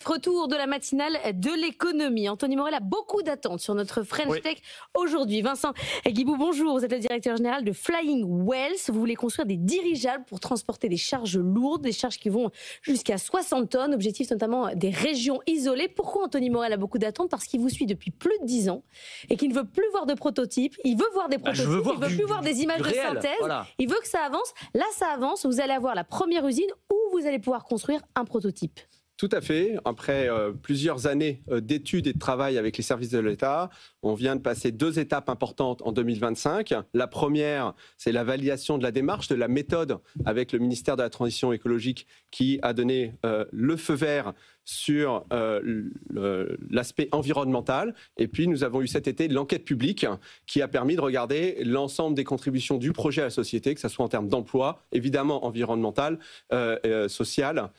Retour de la matinale de l'économie. Anthony Morel a beaucoup d'attentes sur notre French Tech aujourd'hui. Vincent Guibou, bonjour. Vous êtes le directeur général de Flying Wells. Vous voulez construire des dirigeables pour transporter des charges lourdes, des charges qui vont jusqu'à 60 tonnes. Objectif notamment des régions isolées. Pourquoi Anthony Morel a beaucoup d'attentes? Parce qu'il vous suit depuis plus de 10 ans et qu'il ne veut plus voir de prototypes. Il veut voir des prototypes, il ne veut plus voir des images de synthèse. Voilà. Il veut que ça avance. Là, ça avance. Vous allez avoir la première usine où vous allez pouvoir construire un prototype. Tout à fait. Après plusieurs années d'études et de travail avec les services de l'État, on vient de passer 2 étapes importantes en 2025. La première, c'est la validation de la démarche, de la méthode avec le ministère de la Transition écologique qui a donné le feu vert sur l'aspect environnemental. Et puis, nous avons eu cet été l'enquête publique qui a permis de regarder l'ensemble des contributions du projet à la société, que ce soit en termes d'emploi, évidemment environnemental, social,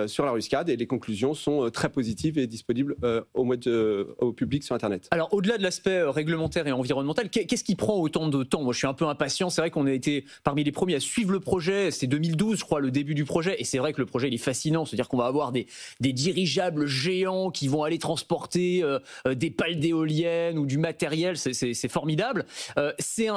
sur la Ruscade. Et les conclusions sont très positives et disponibles au public sur Internet. Alors, au-delà de l'aspect réglementaire et environnemental, qu'est-ce qui prend autant de temps? Moi, je suis un peu impatient. C'est vrai qu'on a été parmi les premiers à suivre le projet. C'est 2012, je crois, le début du projet. Et c'est vrai que le projet, il est fascinant. C'est-à-dire qu'on va avoir des dirigeables géants qui vont aller transporter des pales d'éoliennes ou du matériel. C'est formidable. C'est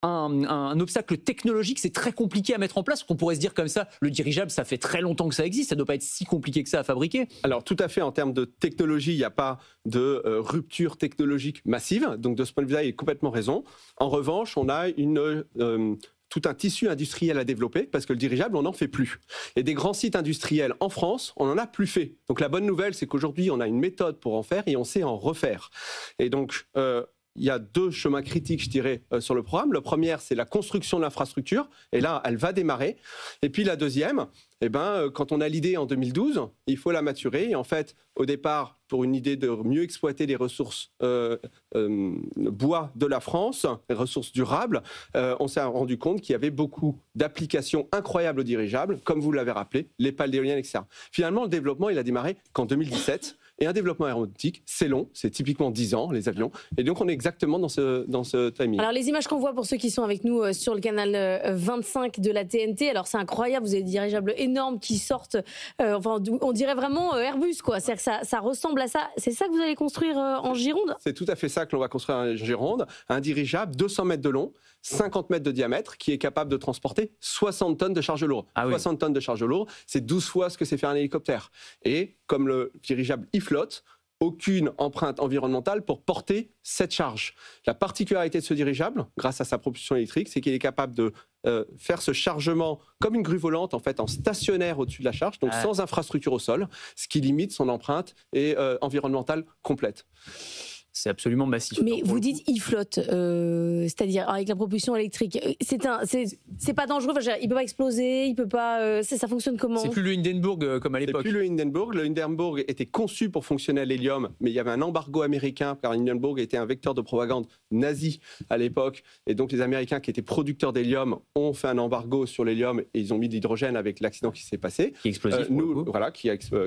un obstacle technologique, c'est très compliqué à mettre en place. On pourrait se dire comme ça, le dirigeable, ça fait très longtemps que ça existe, ça ne doit pas être si compliqué que ça à fabriquer. Alors tout à fait, en termes de technologie, il n'y a pas de rupture technologique massive, donc de ce point de vue-là, il a complètement raison. En revanche, on a tout un tissu industriel à développer, parce que le dirigeable, on n'en fait plus. Et des grands sites industriels en France, on n'en a plus fait. Donc la bonne nouvelle, c'est qu'aujourd'hui, on a une méthode pour en faire et on sait en refaire. Et donc, il y a 2 chemins critiques, je dirais, sur le programme. Le premier, c'est la construction de l'infrastructure. Et là, elle va démarrer. Et puis la deuxième, quand on a l'idée en 2012, il faut la maturer. Et en fait, au départ, pour une idée de mieux exploiter les ressources bois de la France, les ressources durables, on s'est rendu compte qu'il y avait beaucoup d'applications incroyables aux dirigeables, comme vous l'avez rappelé, les pales d'éoliennes, etc. Finalement, le développement, il a démarré qu'en 2017. Et un développement aéronautique, c'est long, c'est typiquement 10 ans, les avions. Et donc, on est exactement dans ce timing. Alors, les images qu'on voit pour ceux qui sont avec nous sur le canal 25 de la TNT, alors c'est incroyable, vous avez des dirigeables énormes qui sortent, on dirait vraiment Airbus, quoi. C'est-à-dire que ça ressemble à ça. C'est ça que vous allez construire en Gironde? C'est tout à fait ça que l'on va construire en Gironde. Un dirigeable, 200 mètres de long, 50 mètres de diamètre, qui est capable de transporter 60 tonnes de charge lourde. 60 tonnes de charge lourde, c'est 12 fois ce que c'est faire un hélicoptère. Et comme le dirigeable flotte, aucune empreinte environnementale pour porter cette charge. La particularité de ce dirigeable, grâce à sa propulsion électrique, c'est qu'il est capable de faire ce chargement comme une grue volante, en fait, en stationnaire au-dessus de la charge, donc sans infrastructure au sol, ce qui limite son empreinte environnementale complète. C'est absolument massif. Mais vous dites il flotte, c'est-à-dire avec la propulsion électrique. C'est pas dangereux, il peut pas exploser, il peut pas. Ça fonctionne comment? C'est plus le Hindenburg comme à l'époque. C'est plus le Hindenburg. Le Hindenburg était conçu pour fonctionner à l'hélium, mais il y avait un embargo américain, car Hindenburg était un vecteur de propagande nazi à l'époque. Et donc les Américains qui étaient producteurs d'hélium ont fait un embargo sur l'hélium et ils ont mis de l'hydrogène avec l'accident qui s'est passé. Qui est explosif.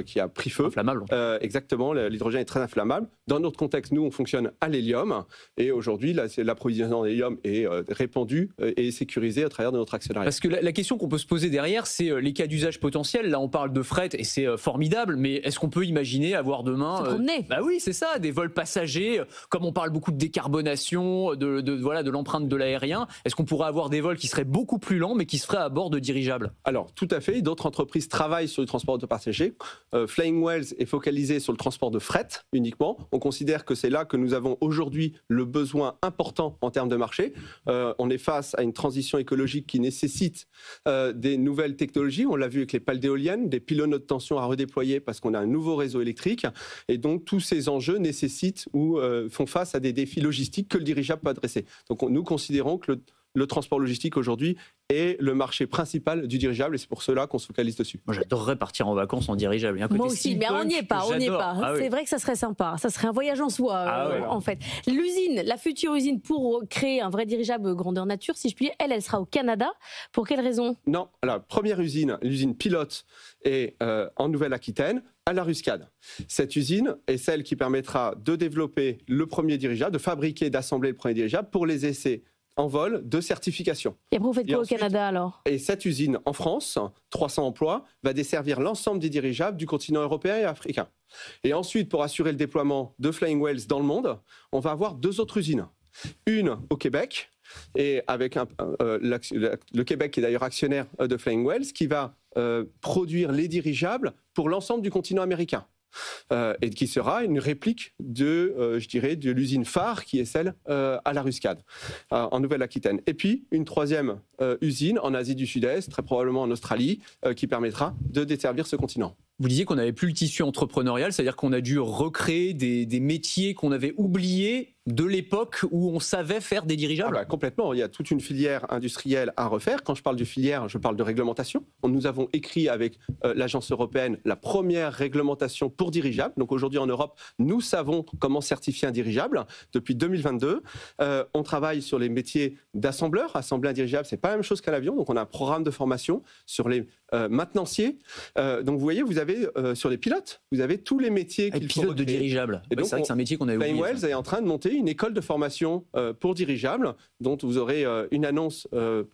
Qui a pris feu. Inflammable. Exactement, l'hydrogène est très inflammable. Dans notre contexte, nous, on fonctionne à l'hélium. Et aujourd'hui, l'approvisionnement en hélium est répandu et sécurisé à travers de notre actionnariat. Parce que la question qu'on peut se poser derrière, c'est les cas d'usage potentiels. Là, on parle de fret et c'est formidable, mais est-ce qu'on peut imaginer avoir demain... oui, c'est ça, des vols passagers, comme on parle beaucoup de décarbonation, de l'empreinte de l'aérien. Est-ce qu'on pourrait avoir des vols qui seraient beaucoup plus lents, mais qui se feraient à bord de dirigeables? Alors, tout à fait. D'autres entreprises travaillent sur le transport de passagers. Flying Wells est focalisé sur le transport de fret uniquement. On considère que c'est là que nous avons aujourd'hui le besoin important en termes de marché. On est face à une transition écologique qui nécessite des nouvelles technologies. On l'a vu avec les pales d'éoliennes, des pylônes haute tension à redéployer parce qu'on a un nouveau réseau électrique. Et donc, tous ces enjeux nécessitent ou font face à des défis logistiques que le dirigeable peut adresser. Donc, nous considérons que le transport logistique aujourd'hui est le marché principal du dirigeable et c'est pour cela qu'on se focalise dessus. Moi, j'adorerais partir en vacances en dirigeable. Moi aussi, mais on n'y est pas. C'est vrai que ça serait sympa. Ça serait un voyage en soi, en fait. L'usine, la future usine pour créer un vrai dirigeable grandeur nature, si je puis dire, elle sera au Canada. Pour quelle raison? Non, la première usine, l'usine pilote, est en Nouvelle-Aquitaine, à la Ruscade. Cette usine est celle qui permettra de développer le premier dirigeable, de fabriquer, d'assembler le premier dirigeable pour les essais en vol de certification. Et après, vous faites Et quoi ensuite- au Canada alors? Et cette usine en France, 300 emplois, va desservir l'ensemble des dirigeables du continent européen et africain. Et ensuite, pour assurer le déploiement de Flying Whales dans le monde, on va avoir 2 autres usines. Une au Québec, et avec le Québec qui est d'ailleurs actionnaire de Flying Whales, qui va produire les dirigeables pour l'ensemble du continent américain. Et qui sera une réplique de l'usine phare qui est celle à la Ruscade, en Nouvelle-Aquitaine. Et puis une 3e usine en Asie du Sud-Est, très probablement en Australie, qui permettra de desservir ce continent. Vous disiez qu'on n'avait plus le tissu entrepreneurial, c'est-à-dire qu'on a dû recréer des métiers qu'on avait oubliés de l'époque où on savait faire des dirigeables. Complètement, il y a toute une filière industrielle à refaire. Quand je parle de filière, je parle de réglementation. Nous avons écrit avec l'agence européenne la première réglementation pour dirigeables. Donc aujourd'hui en Europe, nous savons comment certifier un dirigeable depuis 2022. On travaille sur les métiers d'assembleur. Assembler un dirigeable, c'est pas la même chose qu'un avion. Donc on a un programme de formation sur les maintenanciers. Donc vous voyez, vous avez sur les pilotes, vous avez tous les métiers qu'il faut pilote de recréer. dirigeable. Et donc, c'est vrai que c'est un métier qu'on avait oublié. Flying Whales est en train de monter une école de formation pour dirigeables, dont vous aurez une annonce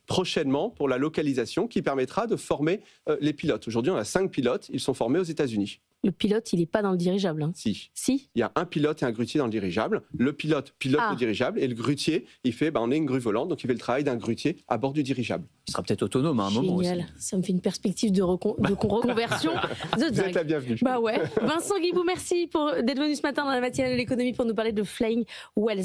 prochainement pour la localisation qui permettra de former les pilotes. Aujourd'hui, on a 5 pilotes, ils sont formés aux États-Unis. Le pilote, il n'est pas dans le dirigeable. Hein. Si. Si? Il y a un pilote et un grutier dans le dirigeable. Le pilote le dirigeable et le grutier, il fait, on est une grue volante, donc il fait le travail d'un grutier à bord du dirigeable. Il sera peut-être autonome à un moment aussi. Génial, ça me fait une perspective de reconversion. Vous êtes la bienvenue. Bah ouais. Vincent Guibou, merci d'être venu ce matin dans la matinale de l'économie pour nous parler de Flying Whales.